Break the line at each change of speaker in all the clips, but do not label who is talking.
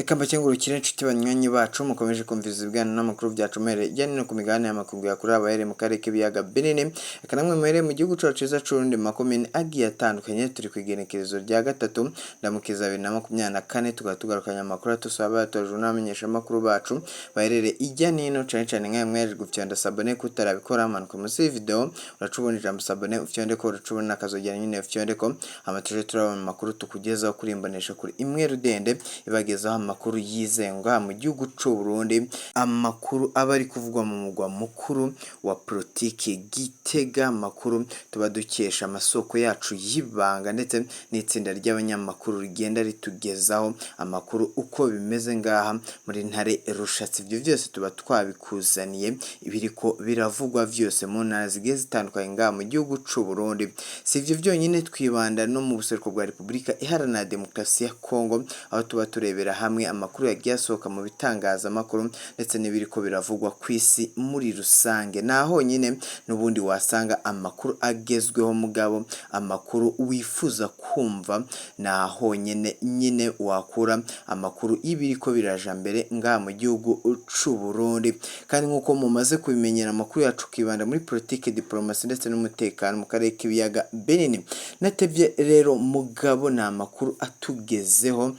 Reka mbakengurukire inshuti banywanyi bacu mukomeje kumviza ibigana n'amakuru byacu mere ijyanye no ku migabane y'amakuru yakuri abahere mu karere k'ibiyaga binini reka namwe muhere mu gihugu cyacu cyiza c'Uburundi makomine agiye atandukanye turi ku igenekerezo rya gatatu ndamukiza 2024 tugarukaranya amakuru atusaba atojwe n'amenyesha amakuru bacu baherere ijyanye n'ino cyane nka mweje gufyanda sabone kutarabikora amanuka munsi video uracubona ijambo sabone ufyande ko uracubona akazojyana nyine ufyande ko amatuje turabona amakuru tukugezaho kuri imbonesha kuri imwe rudende ibagezaho amakuru yizenga mu gihugu c'Uburundi amakuru abari kuvugwa mu mugwa mukuru wa politike Gitega amakuru tuba dukesha amasoko yacu yibanga ndetse n'itsinda ry'abanyamakuru rigenda ritugezaho amakuru uko bimeze ngaha muri ntare rushatsi ibyo byose tuba twabikuzaniye ibiriko biravugwa byose mu ntara zigiye zitandukanye ngaha mu gihugu c'Uburundi si ivyo byonyine twibanda no mu buseruko bwa Repubulika Iharanira Demokarasi ya Kongo aho tuba turebera hamwe amakuru yagiye asohoka mu bitangaza amakuru ndetse n'ibiriko biravugwa kw'isi muri rusange naho nyine nubundi wasanga amakuru agezweho mugabo amakuru wifuza kumva naho nyine wakura amakuru y'ibiriko biraja mbere ngaha mu gihugu c'Uburundi kandi nkuko mumaze kubimenyera amakuru yacu kibanda muri politike diplomasi ndetse n'umutekano mu karere k'ibiyaga binini natevye rero mugabo na amakuru atugezeho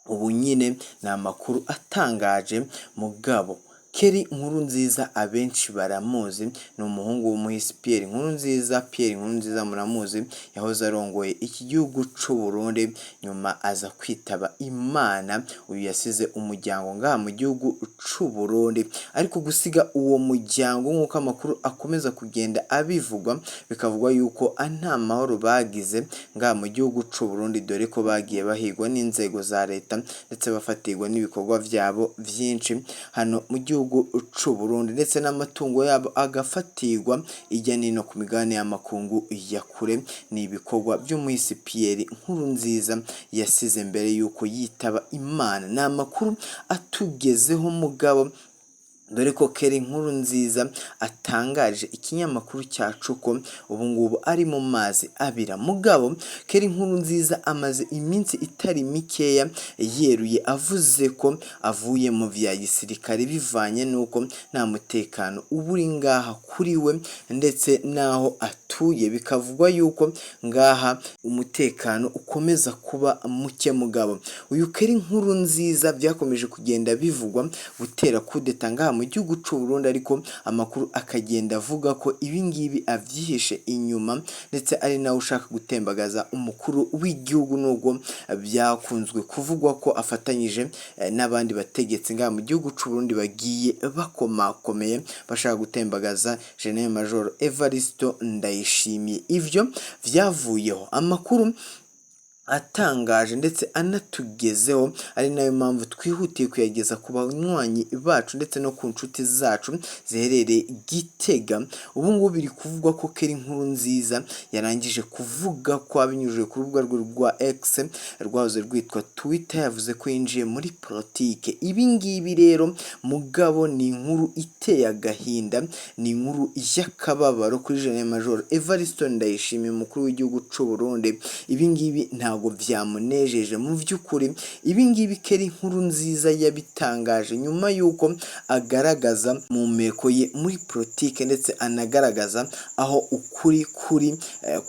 ubu nyine ni amakuru atangaje mugabo Keri Nkurunziza abenshi baramuzi ni umuhungu w'umuhisi Pierre Nkurunziza muramuzi yahoze arongoye iki gihugu c'Uburundi nyuma aza kwitaba Imana uyu yasize umuryango ngaha mu gihugu c'Uburundi ariko gusiga uwo muryango nkuko amakuru akomeza kugenda abivugwa bikavugwa yuko nta mahoro bagize ngaha mu gihugu c'Uburundi dore ko bagiye bahigwa n'inzego za leta ndetse bafatirwa n'ibikorwa byabo byinshi hano mu gihugu c'Uburundi ndetse n'amatungo yabo agafatirwa ijya nino ku migabane y'amakungu ya kure ni ibikorwa by'umuhisi Pierre Nkurunziza yasize mbere yuko yitaba Imana na makuru atugezeho mugabo dore ko Keri Nkurunziza atangaje ikinyamakuru cyacu ko ubu ngubu ari mu mazi abira mugabo Keri Nkurunziza amaze iminsi itari mikeya yeruye avuze ko avuye mu vya gisirikare bivanye nuko nta mutekano uburi ngaha kuri we ndetse naho atuye bikavugwa yuko ngaha umutekano ukomeza kuba muke mugabo uyu Keri Nkurunziza byakomeje kugenda bivugwa gutera kudeta ngaha mu gihugu c'Uburundi ariko amakuru akagenda avuga ko ibingibi avyihishe inyuma ndetse ari nawe ushaka gutembagaza umukuru w'igihugu nubwo byakunzwe kuvugwa ko afatanyije n'abandi bategetsi ngaha mu gihugu c'Uburundi bagiye bakomakomeye bashaka gutembagaza General Major Evariste Ndayishimiye ivyo vyavuyeho amakuru atangaje ndetse anatugezeho ari nayo mpamvu twihutiye kuyageza ku banywanyi bacu ndetse no ku nshuti zacu ziherereye Gitega ubu ngubu biri kuvugwa ko Keri Nkurunziza yarangije kuvuga ko abinyujije ku rubuga rwa X rwahoze rwitwa Twitter yavuze ko yinjiye muri politike ibi ngibi rero mugabo ni inkuru iteye agahinda ni inkuru y'akababaro kuri General Major Evariste Ndayishimiye umukuru w'igihugu c'Uburundi ibi ngibi ntabwo byamunejeje mu by'ukuri ibi ngibi Keri Nkurunziza yabitangaje nyuma yuko agaragaza mu meko ye muri politike ndetse anagaragaza aho ukuri kuri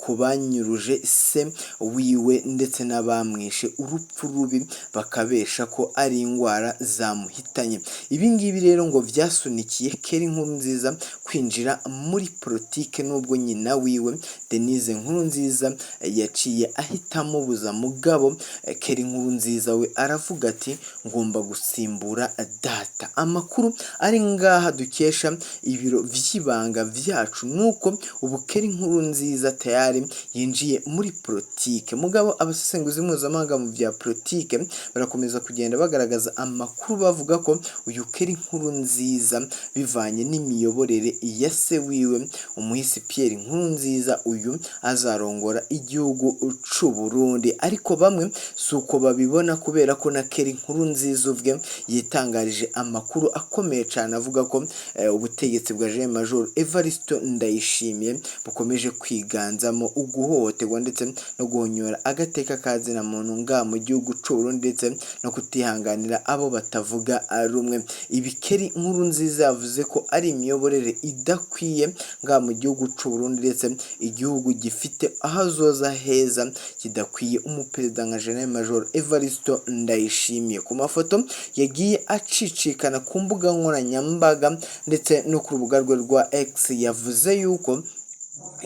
kubanyuruje se wiwe ndetse n'abamwishe urupfu rubi bakabesha ko ari ingwara zamuhitanye ibi ngibi rero ngo vyasunikiye Keri Nkurunziza kwinjira muri politike nubwo nyina wiwe Denise Nkurunziza yaciye ahitamo buza mugabo Keri Nkurunziza we aravuga ati ngomba gusimbura data amakuru ari ngaha dukesha ibiro vy'ibanga vyacu nuko ubu Keri Nkurunziza tayari yinjiye muri politike mugabo abasesenguzi mpuzamahanga mu vya politike barakomeza kugenda bagaragaza amakuru bavuga ko uyu Keri Nkurunziza bivanye n'imiyoborere ya se wiwe umuhisi Pierre Nkurunziza uyu azarongora igihugu c'Uburundi Burundi, ariko bamwe suko babibona kubera ko na nkurunziza ubwe yitangarije amakuru akomeye cyane avuga ko ubutegetsi bwa Jean Major Evariste Ndayishimiye bukomeje kwiganzamo uguhohoterwa ndetse no guhonyora agateka kazina muntu nga mu gihugu cy'u Burundi ndetse no kutihanganira abo batavuga rumwe. Ibikeri nkurunziza yavuze ko ari imiyoborere idakwiye nga mu gihugu cy'u Burundi ndetse igihugu gifite ahazoza heza kidakwiye umuperezida nka Jean Major Evariste Ndayishimiye. Ku mafoto yagiye acicikana ku mbuga nkoranyambaga ndetse no ku rubuga rwe rwa X yavuze yuko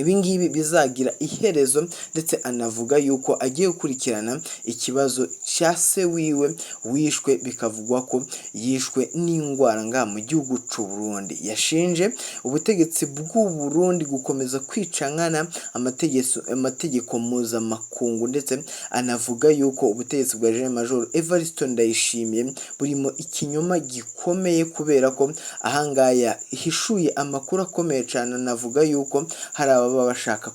ibingibi bizagira iherezo ndetse anavuga yuko agiye gukurikirana ikibazo cya se wiwe wishwe bikavugwa ko yishwe n'indwara nga mu gihugu cy'u Burundi. Yashinje ubutegetsi bw'uburundi gukomeza kwica nkana amategeko mpuzamakungu ndetse anavuga yuko ubutegetsi bwa Jean Major Evariste Ndayishimiye burimo ikinyoma gikomeye kubera ko ahangaya hishuye amakuru akomeye cyane. Anavuga yuko hari ababa bashaka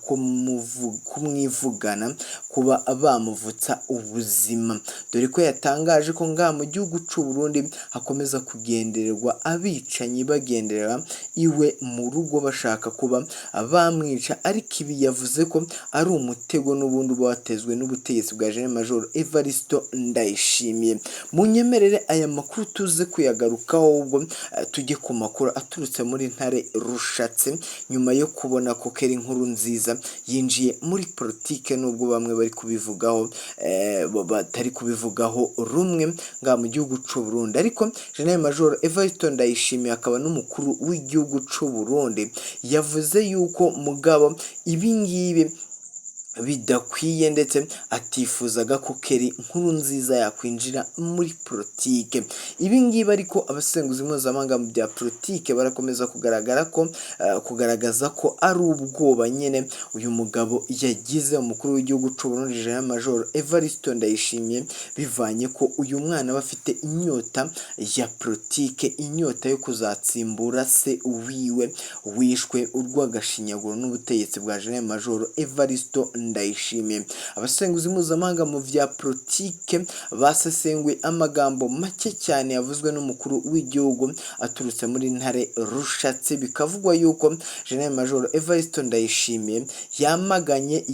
kumwivugana kuba bamuvutsa ubuzima, dore ko yatangaje ko nga mu gihugu cy'u Burundi hakomeza kugendererwa abicanyi bagenderera iwe mu rugo bashaka kuba bamwica, ariko ibi yavuze ko ari umutego n'ubundi uba watezwe n'ubutegetsi bwa Jean Major Evariste Ndayishimiye. Munyemerere aya makuru tuze kuyagarukaho ubwo tujye ku makuru aturutse muri ntare rushatse nyuma yo kubona ko nkurunziza yinjiye muri politike, nubwo bamwe bari kubivugaho batari kubivugaho rumwe nga mu gihugu cy'u Burundi, ariko Jean Major Evariste Ndayishimiye akaba n'umukuru w'igihugu cy'u Burundi yavuze yuko mugabo ibingibi bidakwiye ndetse atifuzaga ko nkurunziza yakwinjira muri politike. Ibingibi ariko abasenguzi mpuzamahanga mu bya politike barakomeza kugaragaza ko ari ubwoba nyine uyu mugabo yagize umukuru w'igihugu cy'u Burundi Jean Major Evariste Ndayishimiye, bivanye ko uyu mwana aba afite inyota ya politike, inyota yo kuzatsimbura se wiwe wishwe urw'agashinyaguro n'ubutegetsi bwa Jean Major Evariste Ndayishimiye. Abasenguzi mpuzamahanga mu vya politike basesenguye amagambo make cyane yavuzwe n'umukuru w'igihugu aturutse muri ntare rushatse, bikavugwa yuko Jean Major Evariste Ndayishimiye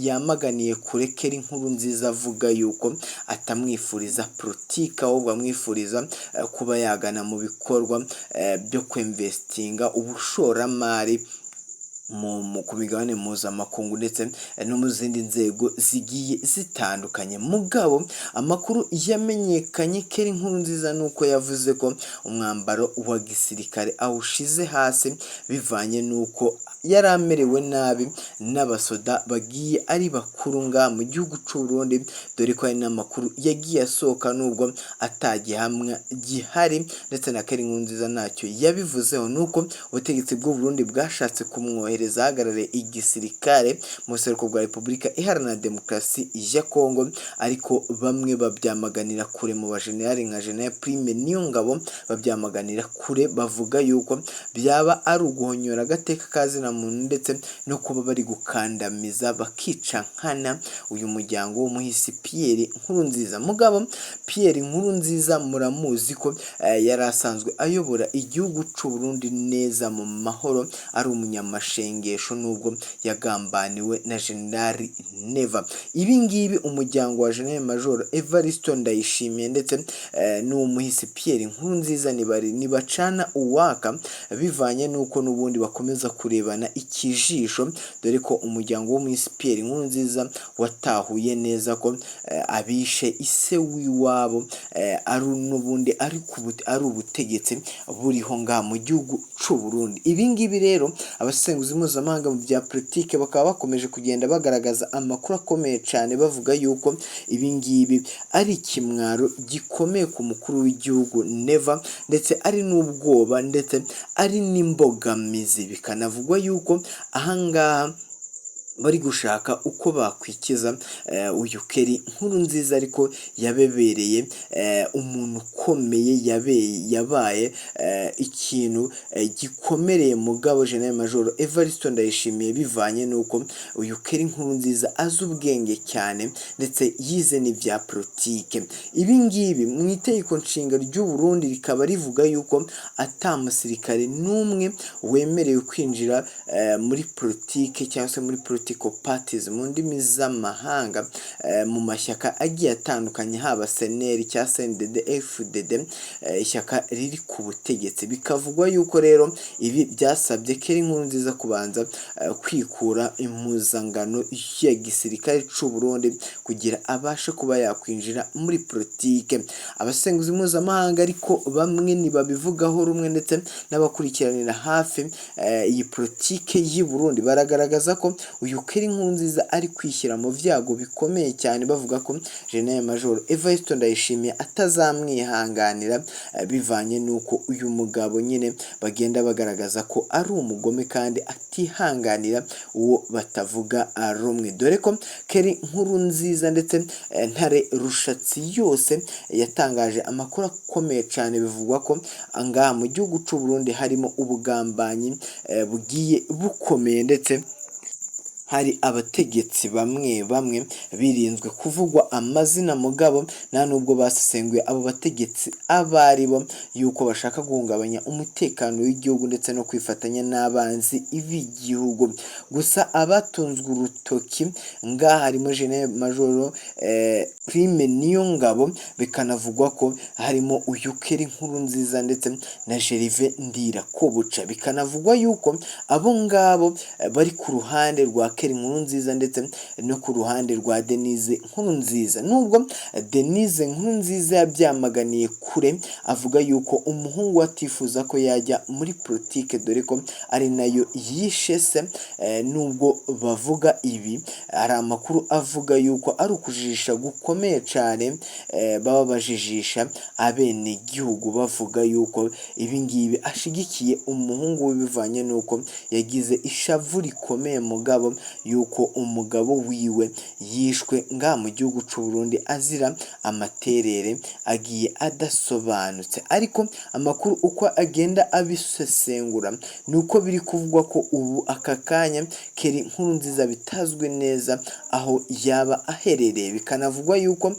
yamaganiye kure nkurunziza avuga yuko atamwifuriza politike, ahubwo amwifuriza kuba yagana mu bikorwa byo kwinvestinga ubushoramari ku migabane mpuzamakungu ndetse no mu zindi nzego zigiye zitandukanye. Mugabo amakuru yamenyekanye nkurunziza nuko yavuze ko umwambaro wa gisirikare awushize hasi bivanye nuko yari amerewe nabi n'abasoda bagiye ari bakuru nga mu gihugu cy'u Burundi, dore ko hari n'amakuru yagiye asohoka nubwo atagihamwa gihari ndetse na nkurunziza ntacyo yabivuzeho, nuko ubutegetsi bw'u Burundi bwashatse kumwohereza ahagarariye igisirikare mu buseruko bwa Repubulika Iharanira Demokarasi ya Kongo, ariko bamwe babyamaganira kure mu bajenerali nka General Prime Niyongabo babyamaganira kure, bavuga yuko byaba ari uguhonyora agateka kazina muntu ndetse no kuba bari gukandamiza bakica nkana uyu muryango w'umuhisi Pierre Nkurunziza. Mugabo Pierre Nkurunziza muramuzi ko yari asanzwe ayobora igihugu cy'u Burundi neza mu mahoro, ari umunyamashengesho nubwo yagambaniwe na General Neva. Ibingibi umuryango wa Jean Major Evariste Ndayishimiye ndetse n'umuhisi Pierre Nkurunziza nibacana uwaka, bivanye nuko nubundi bakomeza kurebana ikijisho, dore ko umuryango w'umuhisi Pierre Nkurunziza watahuye neza ko abishe ise w'iwabo ari nubundi ari ubutegetsi buriho nga mu gihugu cy'u Burundi. Ibingibi rero abasenguzi mpuzamahanga mu bya politike bakaba bakomeje kugenda bagaragaza amakuru akomeye cyane, bavuga yuko ibingibi ari ikimwaro gikomeye ku mukuru w'igihugu neva, ndetse ari n'ubwoba ndetse ari n'imbogamizi. Bikanavugwa yuko ahangaha bari gushaka uko bakwikiza uyu Keri Nkurunziza ariko yabebereye umuntu ukomeye yabaye ikintu gikomereye mugabo General Major Evariste Ndayishimiye bivanye nuko uyu Keri Nkurunziza azi ubwenge cyane ndetse yize n'ibya politike. Ibi ngibi mu itegeko nshinga ry'u Burundi rikaba rivuga yuko atamusirikare n'umwe wemerewe kwinjira muri politike cyangwa se muri political parties mu ndimi z'amahanga mu mashyaka agiye atandukanye haba seneri cyangwa CNDD FDD ishyaka riri ku butegetsi. Bikavugwa yuko rero ibi byasabye Keri Nkurunziza kubanza kwikura impuzangano ya gisirikare cy'u Burundi kugira abashe kuba yakwinjira muri politike. Abasenguzi mpuzamahanga ariko bamwe ntibabivugaho rumwe ndetse n'abakurikiranira hafi iyi politike y'u Burundi baragaragaza ko uyu Keri Nkurunziza ari kwishyira mu vyago bikomeye cyane, bavuga ko General Major Evariste Ndayishimiye atazamwihanganira bivanye nuko uyu mugabo nyine bagenda bagaragaza ko ari umugome kandi atihanganira uwo batavuga rumwe. Dore ko Keri Nkurunziza ndetse ntare rushatsi yose yatangaje amakuru akomeye cyane, bivugwa ko angaha mu gihugu cy'u Burundi harimo ubugambanyi bugiye bukomeye ndetse hari abategetsi bamwe birinzwe kuvugwa amazina mugabo nta nubwo basesenguye abo bategetsi abaribo yuko bashaka guhungabanya umutekano w'igihugu ndetse no kwifatanya n'abanzi b'igihugu. Gusa abatunzwe urutoki ngaha harimo General Major Prime niyo ngabo, bikanavugwa ko harimo uyu Keri Nkurunziza ndetse na Jerive Ndirakobuca. Bikanavugwa yuko abo ngabo bari ku ruhande rwa Keri Nkurunziza ndetse no ku ruhande rwa Denise Nkurunziza. Nubwo Denise Nkurunziza yabyamaganiye kure avuga yuko umuhungu atifuza ko yajya muri politike dore ko ari nayo yishe se, nubwo bavuga ibi hari amakuru avuga yuko ari ukujijisha gukomeye cyane baba bajijisha abene gihugu bavuga yuko ibi ngibi ashigikiye umuhungu we bivanye nuko yagize ishavu rikomeye mugabo yuko umugabo wiwe yishwe nga mu gihugu cy'u Burundi azira amaterere agiye adasobanutse. Ariko amakuru uko agenda abisesengura nuko biri kuvugwa ko ubu aka kanya Keri Nkurunziza bitazwe neza aho yaba aherereye. Bikanavugwa yuko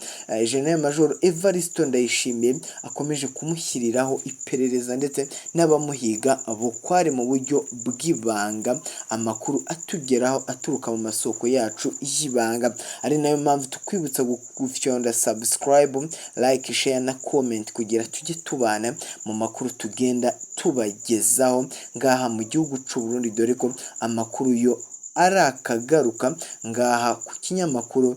General Major Evariste Ndayishimiye akomeje kumushyiriraho iperereza ndetse n'abamuhiga bukware mu buryo bw'ibanga, amakuru atugeraho aturuka mu masoko yacu y'ibanga. Ari nayo mpamvu tukwibutsa gufyonda subscribe, like, share na comment kugira tujye tubana mu makuru tugenda tubagezaho ngaha mu gihugu cy'u Burundi, dore ko amakuru yo arakagaruka ngaha ku kinyamakuru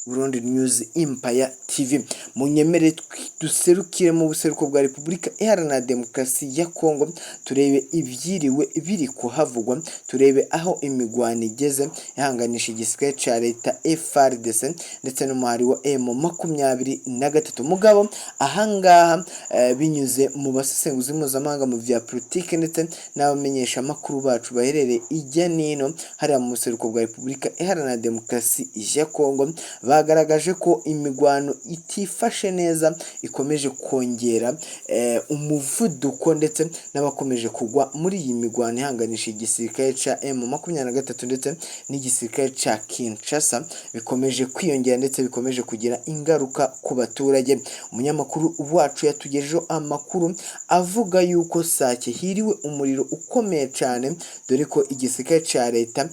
Burundi News Empire TV. Munyemere duserukire mu buseruko bwa Repubulika Iharanira Demokarasi ya Kongo, turebe ibyiriwe biri kuhavugwa, turebe aho imigwano igeze ihanganisha igisirikare cya leta FARDC ndetse n'umuhari wa M23 mugabo ahangaha binyuze mu basesenguzi mpuzamahanga mu vya politike ndetse n'abamenyesha makuru bacu baherereye ijya nino hariya mu buseruko bwa Repubulika Iharanira Demokarasi ya Kongo, bagaragaje ko imigwano itifashe neza ikomeje kongera umuvuduko ndetse n'abakomeje kugwa muri iyi migwano ihanganisha igisirikare cya M23 ndetse n'igisirikare cya Kinshasa bikomeje kwiyongera ndetse bikomeje kugira ingaruka ku baturage. Umunyamakuru wacu yatugejejeho amakuru avuga yuko Sake hiriwe umuriro ukomeye cyane, dore ko igisirikare cya leta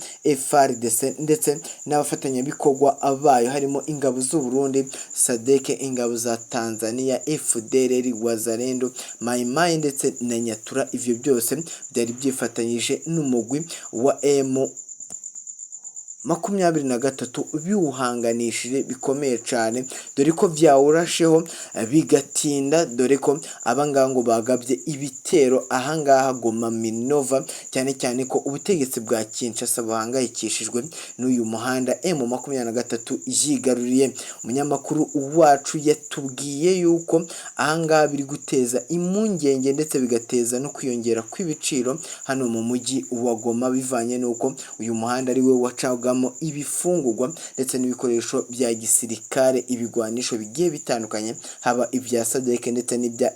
FARDC ndetse n'abafatanyabikogwa abayo harimo ingabo z'u Burundi, Sadeke, ingabo za Tanzania, FDLR, Wazalendo, Mai ndetse na Nyatura, ivyo byose byari byifatanyije n'umugwi wa M23 biwuhanganishije bikomeye cyane, dore ko vyawurasheho bigatinda, dore ko abangango bagabye ibitero ahangaha Goma Minova, cyane cyane ko ubutegetsi bwa Kinshasa buhangayikishijwe n'uyu muhanda M23 yigaruriye. Umunyamakuru wacu yatubwiye yuko ahangaha biri guteza impungenge ndetse bigateza no kwiyongera kw'ibiciro hano mu mujyi wa Goma, bivanye nuko uyu muhanda ari we wacagamo ibifungurwa ndetse n'ibikoresho bya gisirikare, ibigwanisho bigiye bitandukanye, haba ibya SADC ndetse n'ibya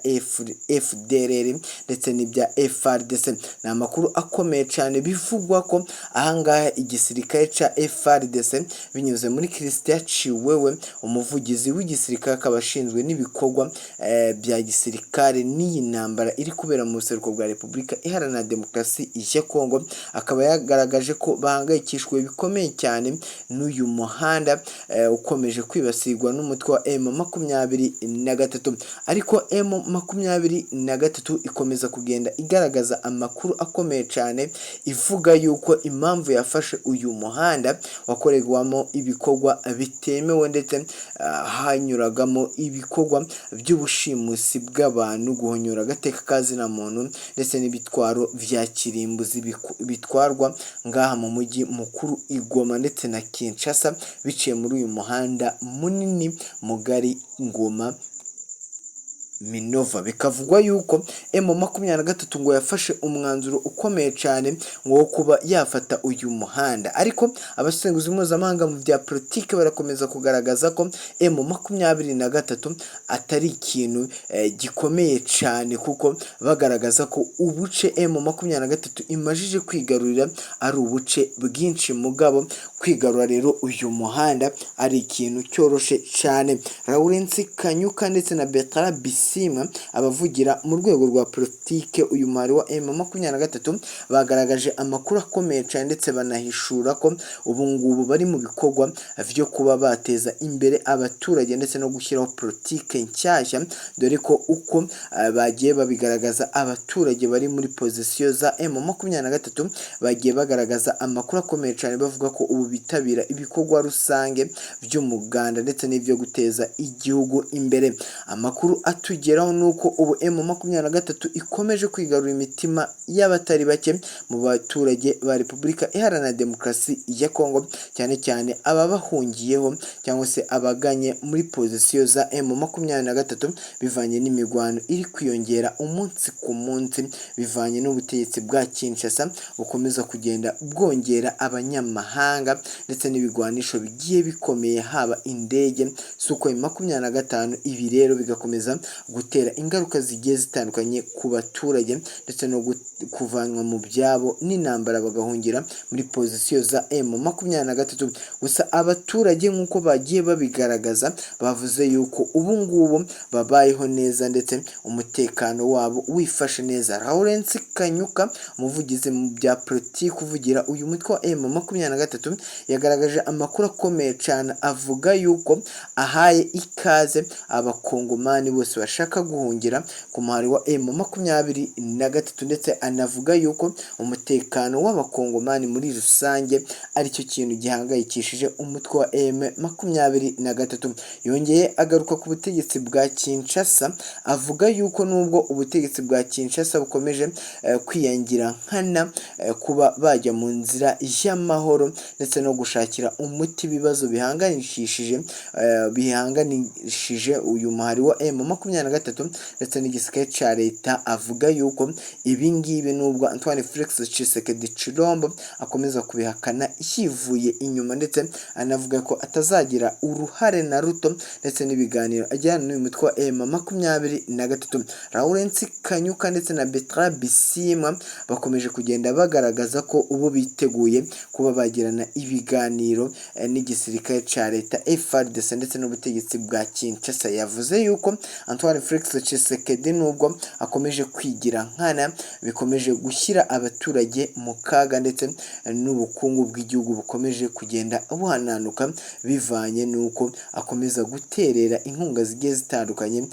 FDLR ndetse n'ibya FARDC. Ni amakuru akomeye cyane, bivugwa ko ahangaha igisirikare ca FARDC binyuze muri Christian Ciwewe, umuvugizi w'igisirikare akaba ashinzwe n'ibikorwa bya gisirikare n'iyi ntambara iri kubera mu buseruko bwa Repubulika Iharanira Demokarasi ya Kongo, akaba yagaragaje ko bahangayikishwe bikomeye cyane n'uyu muhanda ukomeje kwibasirwa n'umutwe wa M23. Ariko M23 ikomeza kugenda igaragaza amakuru akomeye cyane, ivuga yuko impamvu yafashe uyu muhanda wakorerwamo ibikorwa bitemewe ndetse hanyuragamo ibikorwa by'ubushimusi bw'abantu, guhonyora agateka kazina muntu ndetse n'ibitwaro vya kirimbuzi bitwarwa ngaha mu mujyi mukuru Igoma ndetse na Kinshasa, biciye muri uyu muhanda munini mugari Goma Minova. Bikavugwa yuko M23 ngo yafashe umwanzuro ukomeye cyane wo kuba yafata uyu muhanda, ariko abasenguzi mpuzamahanga mu bya politike barakomeza kugaragaza ko M23 atari ikintu gikomeye cyane, kuko bagaragaza ko ubuce M23 imajije kwigarurira ari ubuce bwinshi, mugabo kwigarura rero uyu muhanda ari ikintu cyoroshe cyane. Lawrence Kanyuka ndetse na Bertrand Bisimwa, abavugira mu rwego rwa politike uyu mwari wa M23, bagaragaje amakuru akomeye cyane ndetse banahishura ko ubu ngubu bari mu bikorwa vyo kuba bateza imbere abaturage ndetse no gushyiraho politike nshyashya, dore ko uko bagiye babigaragaza abaturage bari muri pozisiyo za M23 bagiye bagaragaza amakuru akomeye cyane, bavuga ko ubu bitabira ibikorwa rusange by'umuganda ndetse n'ibyo guteza igihugu imbere. Amakuru atugeraho nuko ubu M23 ikomeje kwigarura imitima y'abatari bake mu baturage ba Repubulika Iharanira Demokarasi ya Kongo, cyane cyane ababahungiyeho cyangwa se abaganye muri pozisiyo za M23, bivanye n'imigwano iri kwiyongera umunsi ku munsi, bivanye n'ubutegetsi bwa Kinshasa bukomeza kugenda bwongera abanyamahanga ndetse n'ibigwanisho bigiye bikomeye, haba indege suko 25. Ibi rero bigakomeza gutera ingaruka zigiye zitandukanye ku baturage ndetse no kuvanwa mu byabo n'intambara bagahungira muri pozisiyo za M23. Gusa abaturage nk'uko bagiye babigaragaza bavuze yuko ubu ngubu babayeho neza ndetse umutekano wabo wifashe neza. Lawrence Kanyuka, umuvugizi mu bya politiki uvugira uyu mutwe wa M23, yagaragaje amakuru akomeye cyane, avuga yuko ahaye ikaze abakongomani bose bashaka guhungira ku muhari wa M23, ndetse anavuga yuko umutekano w'abakongomani muri rusange aricyo kintu gihangayikishije umutwe wa M23. Yongeye agaruka ku butegetsi bwa Kinshasa, avuga yuko nubwo ubutegetsi bwa Kinshasa bukomeje kwiyangira nkana kuba bajya mu nzira y'amahoro ndetse no gushakira umuti ibibazo bihanganishije uyu muhari wa M23 ndetse n'igisirikare ca leta, avuga yuko ibi ngibi nubwo Antoine Felix Tshisekedi Chilombo akomeza kubihakana yivuye inyuma, ndetse anavuga ko atazagira uruhare na ruto ndetse n'ibiganiro ajyana n'uyu mutwe wa M23. Lawrence Kanyuka ndetse na Bertrand Bisimwa bakomeje kugenda bagaragaza ko ubu biteguye kuba bagirana ibiganiro n'igisirikare ca leta FARDC ndetse n'ubutegetsi bwa Kinshasa. Yavuze yuko Antoine Antoine Felix Tshisekedi nubwo akomeje kwigira nkana bikomeje gushyira abaturage mu kaga ndetse n'ubukungu bw'igihugu bukomeje kugenda buhananuka bivanye nuko akomeza guterera inkunga zigiye zitandukanye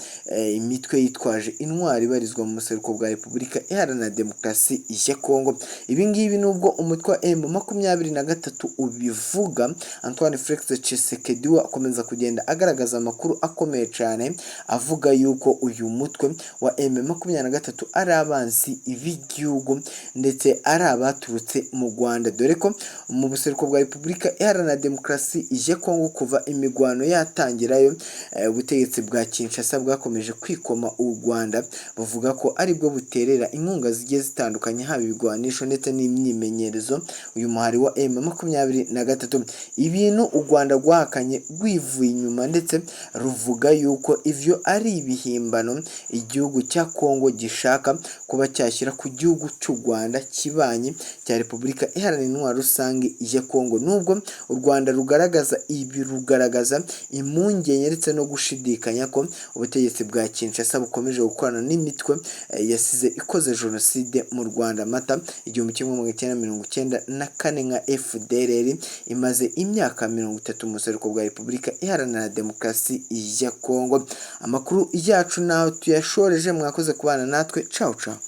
imitwe yitwaje intwari ibarizwa mu buseruko bwa Repubulika Iharanira Demokarasi ya Kongo. Ibi ngibi nubwo umutwe wa M23 ubivuga, Antoine Felix Tshisekedi akomeza kugenda agaragaza amakuru akomeye cyane avuga yuko uyu mutwe wa M23 ari abansi b'igihugu ndetse ari abaturutse mu Rwanda, dore ko mu buseruko bwa Repubulika Iharanira Demokarasi ya Kongo kuva imigwano yatangirayo ubutegetsi bwa Kinshasa bwakomeje kwikoma u Rwanda bavuga ko aribwo buterera inkunga zigiye zitandukanye haba ibigwanisho ndetse n'imyimenyerezo uyu muhari wa M23. Ibintu u Rwanda rwahakanye rwivuye inyuma ndetse ruvuga yuko ivyo ari ibihimbano igihugu cya Kongo gishaka kuba cyashyira ku gihugu cy'u Rwanda kibanye cya Repubulika Iharanira Intwaro Rusange ya Kongo. Nubwo u Rwanda rugaragaza impungenge ndetse no gushidikanya ko ubutegetsi bwa Kinshasa bukomeje gukorana n'imitwe yasize ikoze jenoside mu Rwanda mata 1994 nka FDLR imaze imyaka 30 mu buseruko bwa Repubulika Iharanira Demokarasi ya Kongo. Amakuru yacu naho tuyashoreje, mwakoze kubana natwe. Ciao ciao.